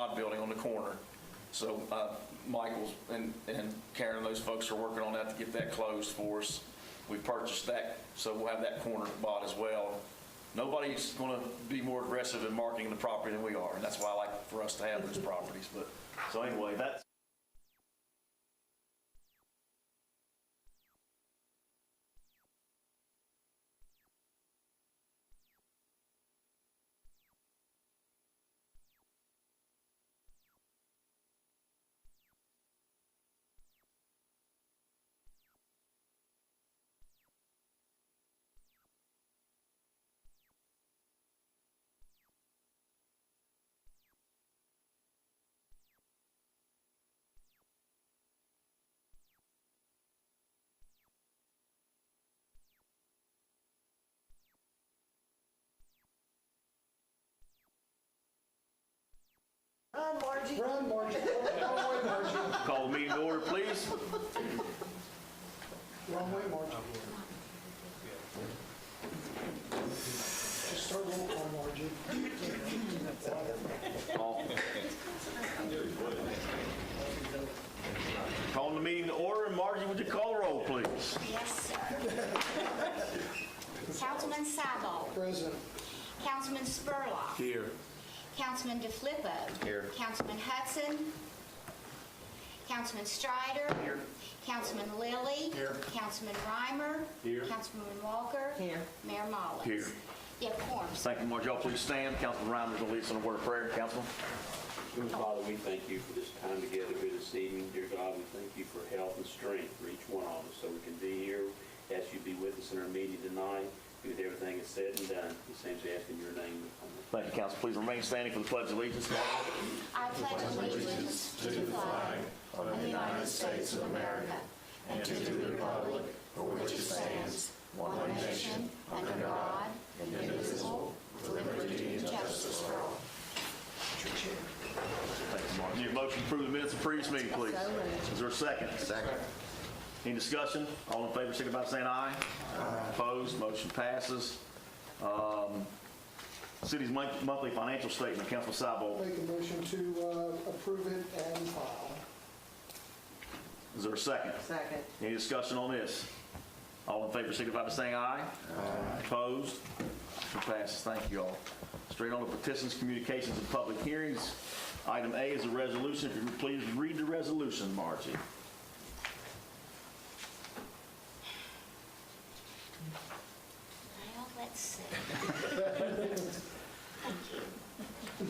facade building on the corner. So Michael's and Karen and those folks are working on that to get that closed for us. We purchased that, so we'll have that corner bought as well. Nobody's going to be more aggressive in marketing the property than we are, and that's why I like for us to have those properties. But so anyway, that's. Run, Margie. Run, Margie. Wrong way, Margie. Call the meeting to order, please. Wrong way, Margie. Just start roll call, Margie. Call the meeting to order. Margie, would you call the roll, please? Yes, sir. Councilman Sabal. Present. Councilman Spurlock. Here. Councilman DeFlippo. Here. Councilman Hudson. Councilman Strider. Here. Councilman Lilly. Here. Councilman Reimer. Here. Councilwoman Walker. Here. Mayor Mullins. Here. You have quorum. Thank you, Margie. Y'all please stand. Councilman Reimer's going to lead us in a word of prayer. Councilman. Dear Father, we thank you for this time together here this evening. Dear God, we thank you for health and strength for each one of us so we can be here. Ask you to be with us in our meeting tonight. Be with everything that's said and done. The same as ask in your name. Thank you, Council. Please remain standing for the Pledge of Allegiance. I pledge allegiance to the flag of the United States of America and to the republic for which it stands, one nation, under God, indivisible, with liberty and justice for all. Thank you, Mark. Need a motion to approve the minutes of the previous meeting, please. Is there a second? Second. Any discussion? All in favor, signify by saying aye. Aye. Opposed? Motion passes. City's monthly financial statement. Councilman Sabal. Make a motion to approve it and file. Is there a second? Second. Any discussion on this? All in favor, signify by saying aye. Aye. Opposed? Motion passes. Thank you all. Straight on to petitions, communications, and public hearings. Item A is a resolution. If you would please read the resolution, Margie. Well, let's see. Thank you. I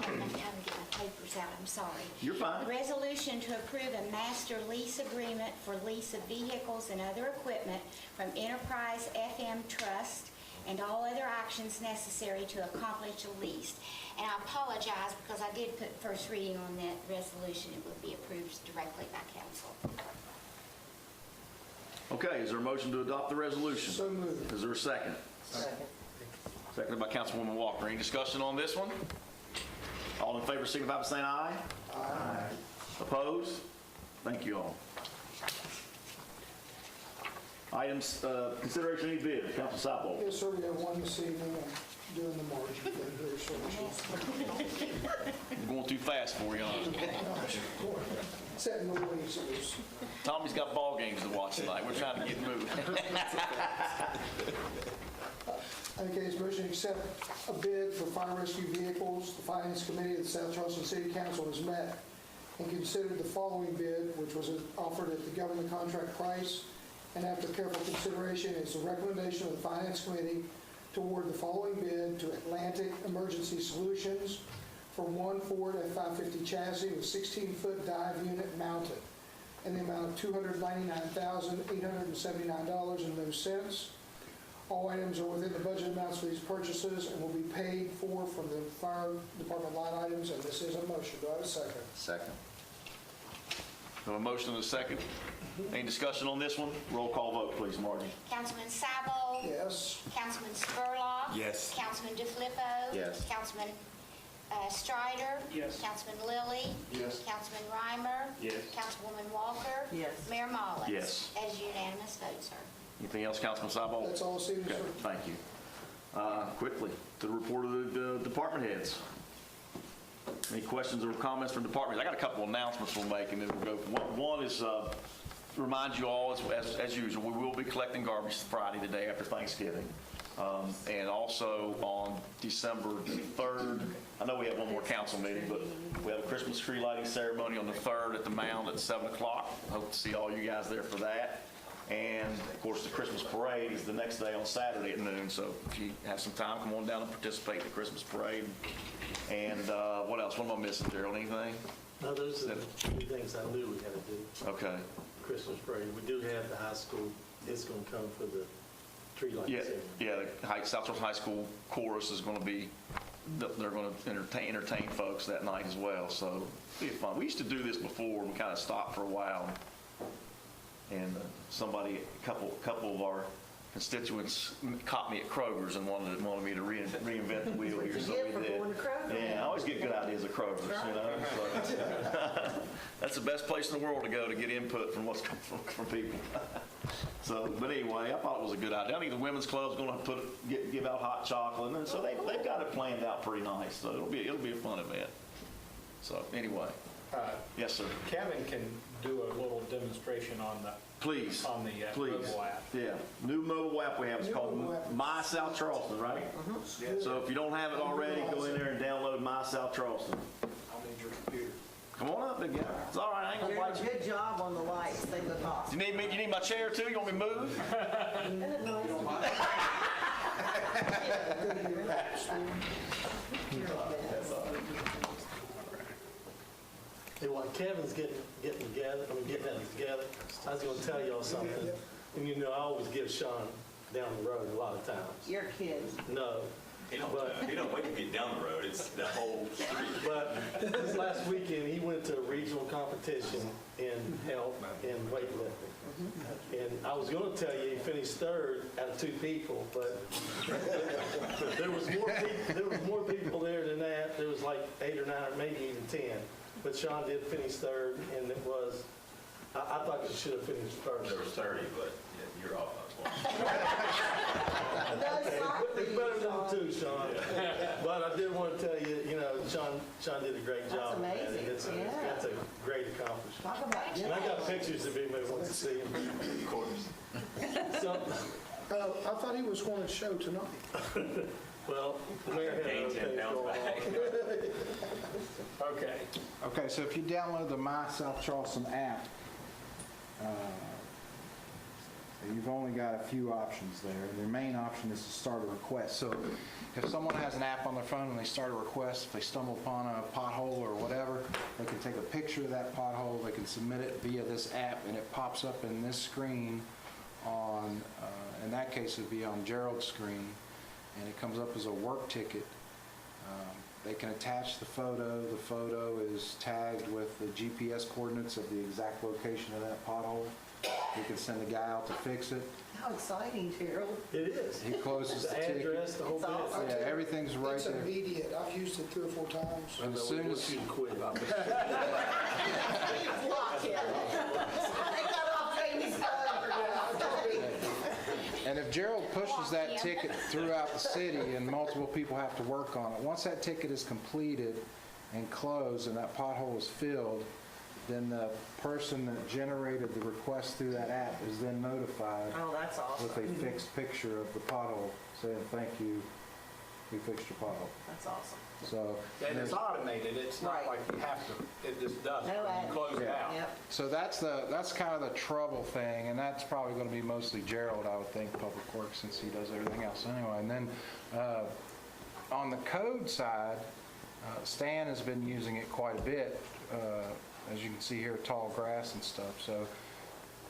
haven't had time to get my papers out, I'm sorry. You're fine. Resolution to approve a master lease agreement for lease of vehicles and other equipment from Enterprise FM Trust and all other actions necessary to accomplish a lease. And I apologize because I did put first reading on that resolution. It would be approved directly by council. Okay, is there a motion to adopt the resolution? So moved. Is there a second? Second. Seconded by Councilwoman Walker. Any discussion on this one? All in favor, signify by saying aye. Aye. Opposed? Thank you all. Items, consideration of any bid. Council Sabal. Yes, sir, we have one this evening. I'm doing the Margie thing here, so I'm going too fast for you, huh? setting the ways it was. Tommy's got ball games to watch tonight. We're trying to get moving. Okay, this motion to accept a bid for fire rescue vehicles. The Finance Committee of the South Charleston City Council has met and considered the following bid, which was offered at the government contract price. And after careful consideration, it's the recommendation of the Finance Committee to award the following bid to Atlantic Emergency Solutions for one Ford F-550 chassis with 16-foot dive unit mounted in the amount of $299,879.00. All items are within the budget amounts for these purchases and will be paid for from the fire department line items, and this is a motion. Do I have a second? Second. We have a motion and a second. Any discussion on this one? Roll call vote, please, Margie. Councilman Sabal. Yes. Councilman Spurlock. Yes. Councilman DeFlippo. Yes. Councilman Strider. Yes. Councilman Lilly. Yes. Councilman Reimer. Yes. Councilwoman Walker. Yes. Mayor Mullins. Yes. As unanimous vote, sir. Anything else, Councilman Sabal? That's all this evening, Okay, sir. thank you. Quickly, to the report of the department heads. Any questions or comments from departments? I got a couple announcements we'll make, and then we'll go. One is remind you all, as usual, we will be collecting garbage Friday, the day after Thanksgiving. And also on December 3rd, I know we have one more council meeting, but we have a Christmas tree lighting ceremony on the 3rd at the Mound at 7 o'clock. Hope to see all you guys there for that. And, of course, the Christmas parade is the next day on Saturday at noon. So if you have some time, come on down and participate in the Christmas parade. And what else? What am I missing, Gerald? Anything? No, those are the three things I knew we had to do. Okay. Christmas parade. We do have the high school. It's going to come for the tree lighting Yeah, ceremony. the South Charleston High School chorus is going to be, they're going to entertain folks that night as well, so it'll be fun. We used to do this before, we kind of stopped for a while, and a couple of our constituents caught me at Kroger's and wanted me to reinvent the wheel here, so we did. Yeah, I always get good ideas at Kroger's, you know. So, that's the best place in the world to go to get input from what's from people. So, but anyway, I thought it was a good idea. I think the women's club's going to give out hot chocolate, and so they've got it planned out pretty nice. So it'll be a fun event. So anyway, yes, sir. Kevin can do a little demonstration on the Please. on the Please. mobile app. Yeah. New mobile app we have is called My South Charleston, right? So if you don't have it already, go in there and download My South Charleston. I'll need your computer. Come on up, big guy. It's all right. I ain't gonna Jared, bite you. good job on the lights, they look awesome. You need my chair too? You want me to move? Hey, while Kevin's getting that together, I was going to tell y'all something. And you know, I always give Sean down the road a lot of times. Your kids. No. He don't wait to get down the road, it's the whole street. But this last weekend, he went to a regional competition in health and weightlifting. And I was going to tell you he finished third out of 2 people, but there was more people there than that. There was like 8 or 9 or maybe even 10. But Sean did finish third, and it was, I thought you should have finished first. There was 30, but yeah, you're off by 20. It's better than 2, Sean. But I did want to tell you, you know, Sean did a great job. That's man, and amazing. That's a great accomplishment. Talk about And I got pictures if anybody wants to see them. Of course. So, I thought he was going to show tonight. well, the mayor had Gain other 10 things pounds going back. on. Okay. Okay, so if you download the My South Charleston app, you've only got a few options there. The main option is to start a request. So if someone has an app on their phone and they start a request, if they stumble upon a pothole or whatever, they can take a picture of that pothole, they can submit it via this app, and it pops up in this screen on, in that case, it'd be on Gerald's screen, and it comes up as a work ticket. They can attach the photo. The photo is tagged with the GPS coordinates of the exact location of that pothole. You can send a guy out to fix it. How exciting, Gerald. It is. He closes the The ticket. address, the whole It's bit. awesome. Yeah, everything's right It's there. immediate. I've used it 3 or 4 times. And as soon as, You quit. Block it. They got off Jamie's phone. and if Gerald pushes that ticket throughout the city and multiple people have to work on it, once that ticket is completed and closed and that pothole is filled, then the person that generated the request through that app is then notified Oh, that's with awesome. a fixed picture of the pothole saying, thank you, we fixed your pothole. That's awesome. So, And it's automated, it's not Right. like you have to, it just does it No when ad. you close it Yeah. out. Yep. so that's kind of the trouble thing, and that's probably going to be mostly Gerald, I would think, Public Works, since he does everything else anyway. And then on the code side, Stan has been using it quite a bit, as you can see here, tall grass and stuff. So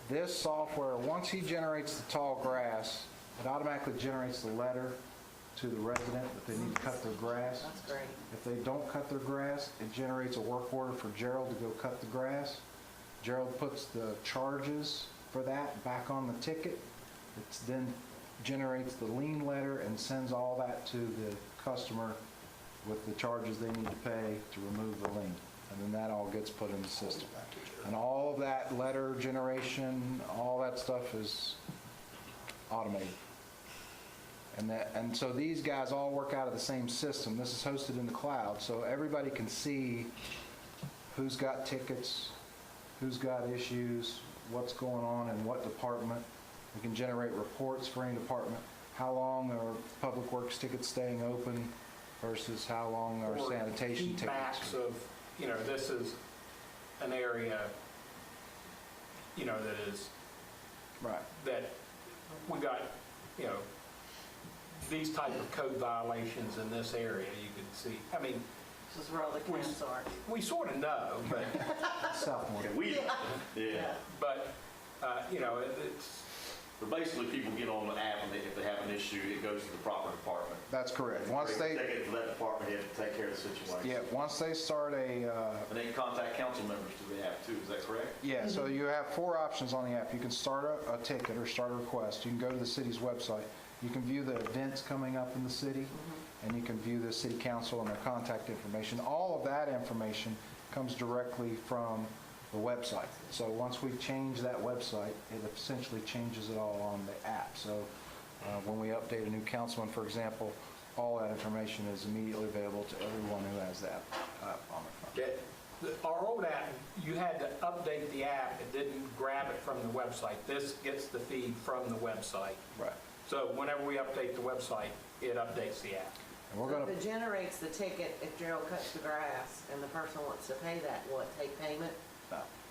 this software, once he generates the tall grass, it automatically generates the letter to the resident that they need to cut their grass. That's great. If they don't cut their grass, it generates a work order for Gerald to go cut the grass. Gerald puts the charges for that back on the ticket. It then generates the lien letter and sends all that to the customer with the charges they need to pay to remove the lien. And then that all gets put in the system. And all of that letter generation, all that stuff is automated. And so these guys all work out of the same system. This is hosted in the cloud, so everybody can see who's got tickets, who's got issues, what's going on in what department. We can generate reports for any department. How long are public works tickets staying open versus how long are sanitation Heat tickets? maps of, this is an area, that is, Right. that we got, these type of code violations in this area, you can see. I mean, This is where all the camps are. we sort of know, but, Sophomore. Yeah. but, it's, But basically, people get on the app, and if they have an issue, it goes to the proper department. That's correct. Once Take they, it to that department head to take care of the situation. yeah, once they start a, And they can contact council members through the app too, is that correct? yeah, so you have 4 options on the app. You can start a ticket or start a request. You can go to the city's website. You can view the events coming up in the city, and you can view the city council and their contact information. All of that information comes directly from the website. So once we change that website, it essentially changes it all on the app. So when we update a new councilman, for example, all that information is immediately available to everyone who has that app on their phone. our old app, you had to update the app. It didn't grab it from the website. This gets the feed from the website. Right. So whenever we update the website, it updates the app. And we're So going if to, it generates the ticket, if Gerald cuts the grass and the person wants to pay that, will it take payment?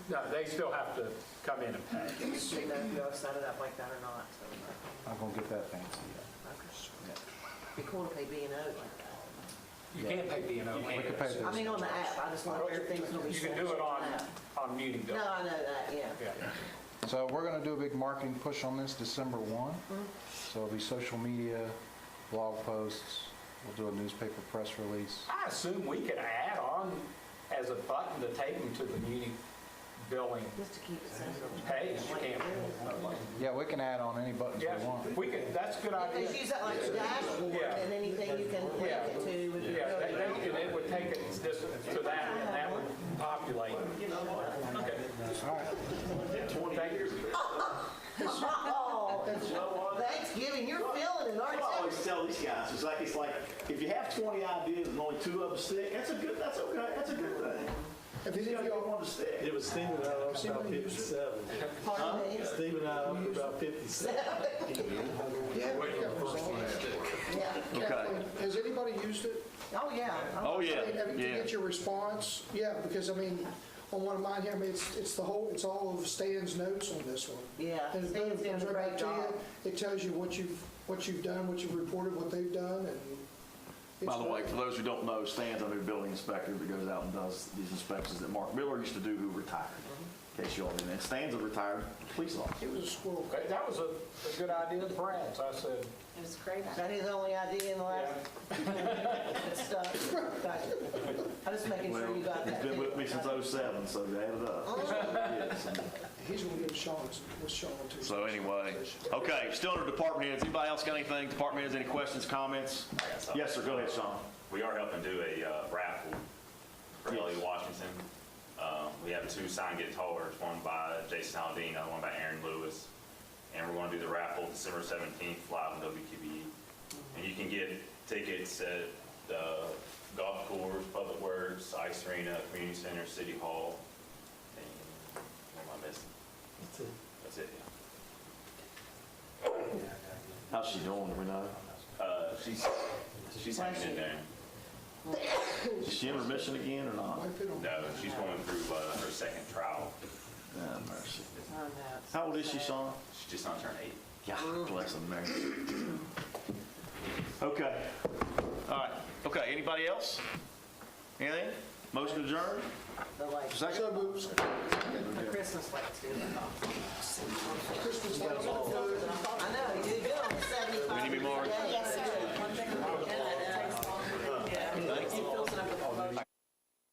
No, they still have to come in and pay. So you know if you set it up like that or not. So, I'm going to get that fancy yet. okay. Be cool to pay B&O like that. You can't pay B&O. We could pay I those. mean, on the app, I just want everything's going to be. You can do it on Muni Bill. No, I know that, yeah. Yeah. So we're going to do a big marketing push on this December 1. So it'll be social media, blog posts. We'll do a newspaper press release. I assume we could add on as a button to take them to the Muni billing Just to keep it simple. page. You can't. Yeah, we can add on any buttons Yeah, we want. we could, that's a good idea. Just use that like a dashboard Yeah. and anything you can link Yeah. it to would be Yeah, really. it would take it just to that, and that would populate. Okay. All right. Thank you. Oh, Thanksgiving, you're feeling it, aren't I you? always tell these guys, it's like if you have 20 ideas and only 2 of them stick, that's okay, that's a good thing. Have You any know, of you don't y'all, want to stick. It was Stephen and I up to about 57. Pardon me? Stephen and I up to about 57. yeah, Yeah. Okay. has anybody used it? Oh, yeah. Oh, yeah, To yeah. get your response? Yeah, because I mean, on one of mine here, I mean, it's all of Stan's notes on this one. Yeah, And it Stan's doing a goes right great back to you. job. It tells you what you've done, what you've reported, what they've done, and. By the way, for those who don't know, Stan's our new building inspector that goes out and does these inspections that Mark Miller used to do, who retired, in case you all didn't know. Stan's a retired police officer. It was a squirrel. That was a good idea of Brad's. I said, It was great. Is that his only idea in the last? Good stuff. Gotcha. I'm just making sure you got He's that. been with me since '07, so add it up. Yes. He's going to give Sean too. So anyway, okay, still under department heads. Anybody else got anything? Department heads, any questions, comments? Yes, sir, go ahead, Sean. We are helping do a raffle for Ellie Washington. We have 2 signed guitars, one by Jason Aldean, another one by Aaron Lewis. And we're going to do the raffle December 17th live with WQBE. And you can get tickets at the golf course, Public Works, Ice Arena, Community Center, City Hall. And what am I missing? That's it, yeah. How's she doing, do we know? She's hanging in there. Is she in remission again or not? No, she's going through her second trial. Yeah, mercy. Oh, no. How old is she, Sean? She just not turned 8. God bless America. Okay. All right. Okay, anybody else? Anything? Motion adjourned? The lights. Second? So moves. The Christmas lights do that. Christmas lights.